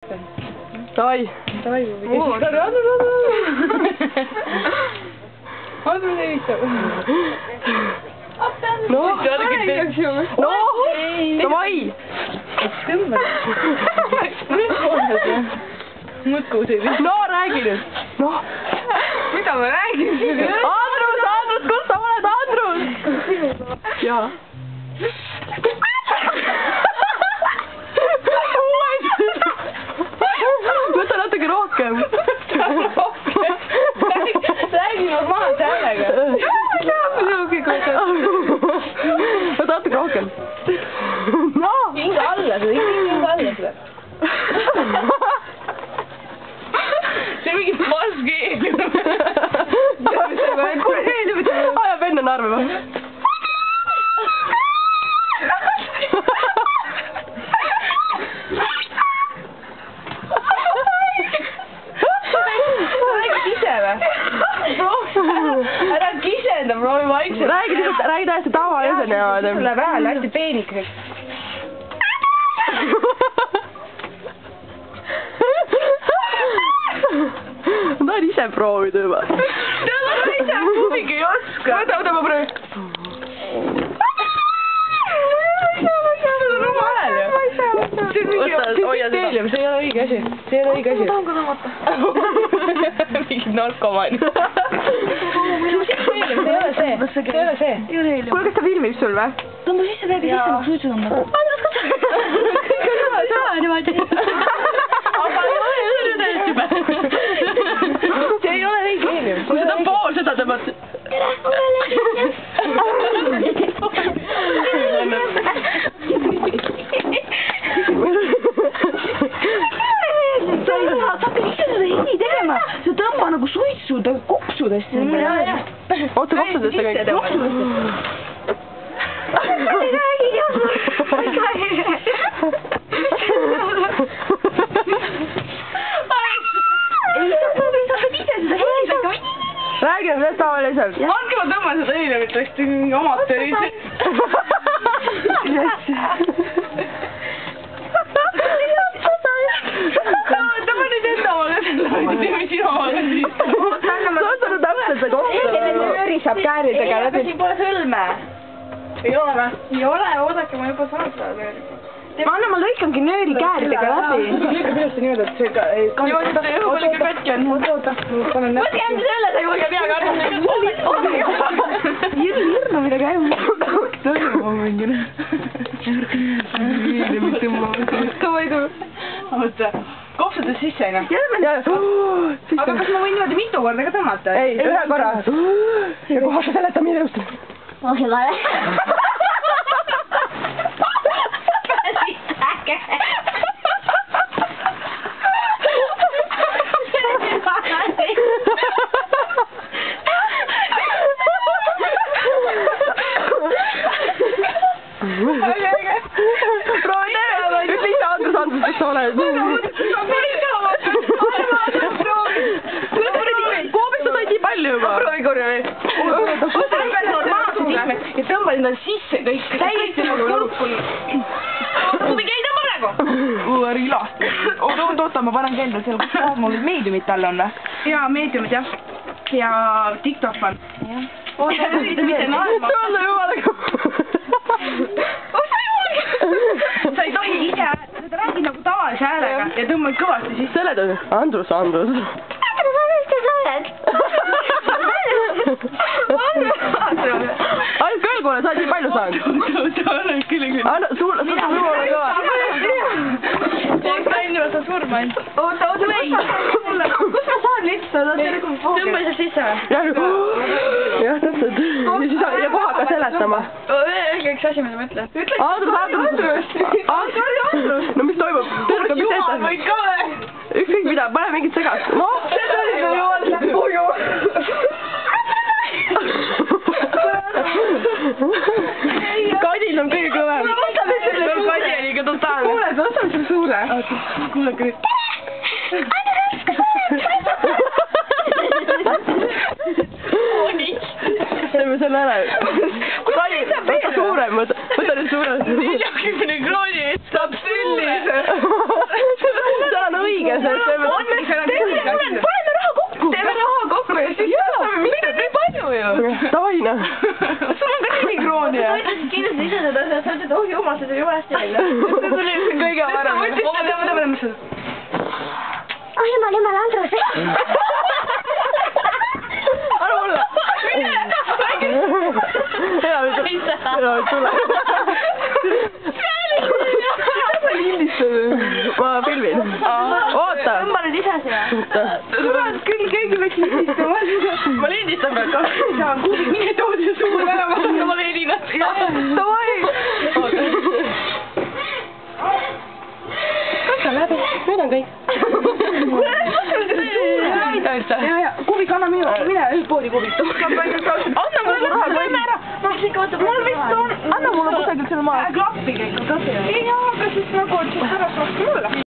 Davai. Davai, Andrus ehitab. Noh, davai. No räägi nüüd. Noh. Mida ma räägin? Andrus, kus sa oled, Andrus? Jaa. Võta natuke rohkem. Räägi normaalse häälega. Võta natuke rohkem. Hinga alla seda, hinga alla seda. See on mingi paskeel. Ajab enne narve või? Ära kisenda, proovi vaikselt. Räägi täiesti tavalise niimoodi. Sul läheb hääl hästi peenikeseks. Ma tahan ise proovida juba. Tead, ma ise kumbigi ei oska. Võta, ma proovi. See ei ole õige asi. See ei ole õige asi. Ma tahan ka tõmmata. Mingid narkomaan. See ei ole see. See ei ole see. Kuule, kas ta filmib sul või? Tõmba sisse, veebi sisse, ma suitsu tõmbad. Andrus, kus sa? Kõik on niimoodi. Aga ei ole õige. See ei ole õige heelium. Kui seda pool seda tõmbad. Sa pead ise seda heli tegema. Sa tõmba nagu suitsuda kopsudest. Oota, kopsudest kõik. Ei räägi jasma. Ei, sa pead ise seda heli tegema. Räägi nüüd tavaliselt. Andke ma tõmban seda heeliumit, tõesti mingi amatööri. Tõmba nüüd enda omaga selle, teeme sinu omaga siis. Sa võtad täpselt see kopsu. Nööri saab kääridega läbi. Siin pole sõlme. Ei ole või? Ei ole, oodake, ma juba saan seda nööri. Anna, ma lõikangi nööri kääridega läbi. Lõika peasse niimoodi, et see ka... Niimoodi ta õhupall ikka katki on. Oota, panen näpp. Võtke ainult selle, ta julgeb hea karta. Hirna midagi äärm. Tõmba mingine. Tõmba ei tule. Oota, kopsudes sisse ei näe. Aga kas ma võin niimoodi mitu korda ka tõmmata? Ei, ühe korra. Ja kohe sa seleta mille just. Oh, see vale. Proovi teeme. Ütle ise Andrus, kes sa oled. Koobist sa said nii palju juba. Proovi korra veel. Ja tõmba endale sisse kõik. Täiesti nagu kurkul. Kumbigi ei tõmba praegu. Ärgi lahti. Oota, ma panen ka endale selle, kus mul meediumit all on või? Jaa, meediumid jah. Ja diktofon. Oota, ürita mitte naerma. Tõmba jumalaga. Sa ei tohi ise, sa räägid nagu tavalise häälega ja tõmbad kõvasti sisse. Seleta nüüd. Andrus. Andrus, kes sa oled? Ainult kõlgule, sa oled nii palju saanud. Anna, sulle jumala kõva. Sa surma ainult. Oota, või. Kus ma saan lihtsalt? Tõmba ise sisse või? Jah, täpselt. Ja koha hakka seletama. Öelge üks asi, mida ma ütlen. Andrus. No mis toimub? Jumal, ma ei kõle. Ükskõik mida, pane mingit segast. Noh. See oli jumal. Kadil on kõige kõvem. Kadi oli ikka totaalne. Kuule, sa võtame selle suure. Kuule, kõik. Teeme selle ära. Kadi, võta suurem, võta oli suurem. 40 krooni eest saab sellise. see on õige, paneme raha kokku. Teeme raha kokku ja siis saame mitte nii palju ju. Davai, noh. Sul on ka 4 krooni ja. sa ütlesid kindlasti ise seda, sa ütlesid, oh jumal, see tuli valesti välja. See tuli kõige varem. oh jumal, Andrus. Ära olla. Enam ei tule. Ma filmin. Oota. Tõmba nüüd ise siia. Kurat, küll keegi peaks lindistama. Ma lindistan praegu. Kuulge, mine too see suur ära, ma lendin. Davai. Kas on läbi? Nüüd on kõik. Ja, Kubik, anna minu, mine poodi Kubik. Anna mulle raha, võime ära. Mul vist on, anna mulle kusagil selle maa. Klappi käib, klappi. Ei, aga siis nagu, et siis pärast rohkem mulle.